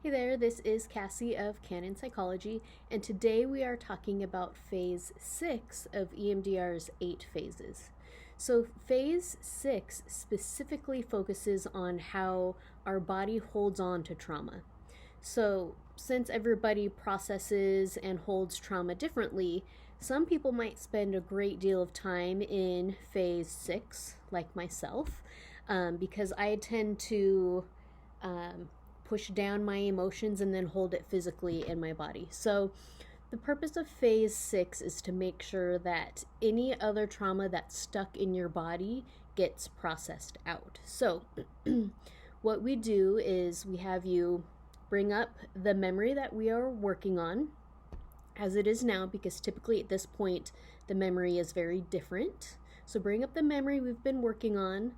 Hey there, this is Cassie of Canon Psychology, and today we are talking about phase 6 of EMDR's 8 phases. So, phase 6 specifically focuses on how our body holds on to trauma. So, since everybody processes and holds trauma differently, some people might spend a great deal of time in phase 6, like myself, because I tend to push down my emotions and then hold it physically in my body. So the purpose of phase 6 is to make sure that any other trauma that's stuck in your body gets processed out. So what we do is we have you bring up the memory that we are working on as it is now, because typically at this point the memory is very different. So bring up the memory we've been working on,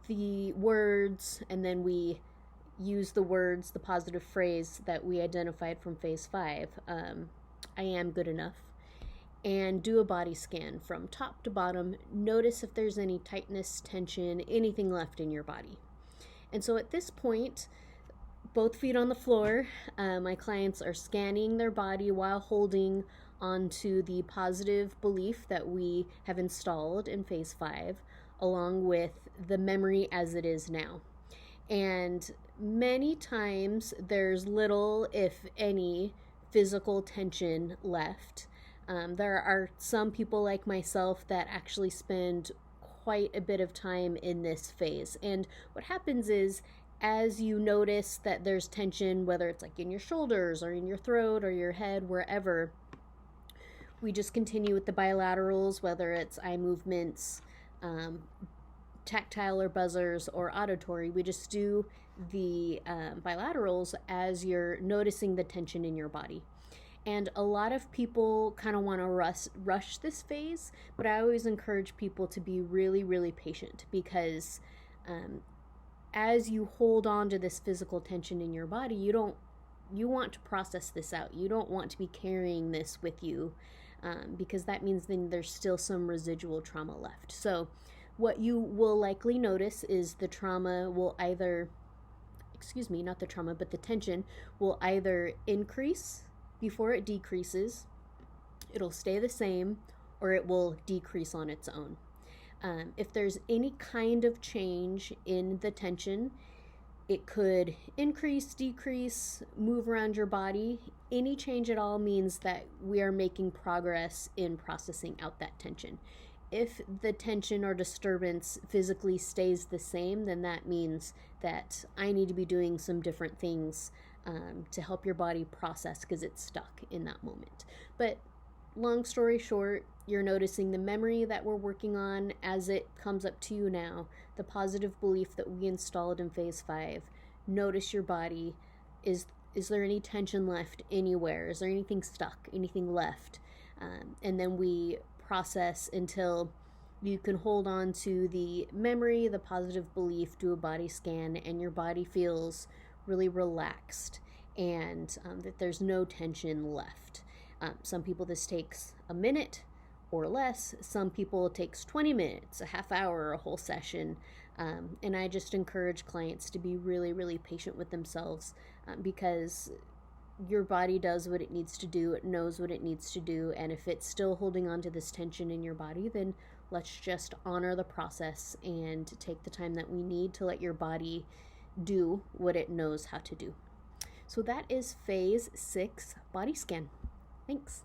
the words, and then we use the words, the positive phrase that we identified from phase 5, I am good enough, and do a body scan from top to bottom. Notice if there's any tightness, tension, anything left in your body. And so at this point, both feet on the floor, my clients are scanning their body while holding onto the positive belief that we have installed in phase 5, along with the memory as it is now. And many times there's little, if any, physical tension left. There are some people like myself that actually spend quite a bit of time in this phase. And what happens is, as you notice that there's tension, whether it's like in your shoulders or in your throat or your head, wherever, we just continue with the bilaterals, whether it's eye movements, tactile or buzzers, or auditory. We just do the bilaterals as you're noticing the tension in your body. And a lot of people kind of want to rush this phase, but I always encourage people to be really, really patient, because as you hold on to this physical tension in your body, you want to process this out. You don't want to be carrying this with you, because that means then there's still some residual trauma left. So what you will likely notice is the trauma will either, not the trauma, but the tension will either increase before it decreases, it'll stay the same, or it will decrease on its own. If there's any kind of change in the tension, it could increase, decrease, move around your body. Any change at all means that we are making progress in processing out that tension. If the tension or disturbance physically stays the same, then that means that I need to be doing some different things to help your body process, because it's stuck in that moment. But long story short, you're noticing the memory that we're working on as it comes up to you now, the positive belief that we installed in phase 5. Notice your body. Is there any tension left anywhere? Is there anything stuck, anything left? And then we process until you can hold on to the memory, the positive belief, do a body scan, and your body feels really relaxed, and that there's no tension left. Some people this takes a minute or less. Some people it takes 20 minutes, a half hour, a whole session. And I just encourage clients to be really, really patient with themselves, because your body does what it needs to do. It knows what it needs to do. And if it's still holding on to this tension in your body, then let's just honor the process and take the time that we need to let your body do what it knows how to do. So that is phase 6 body scan. Thanks.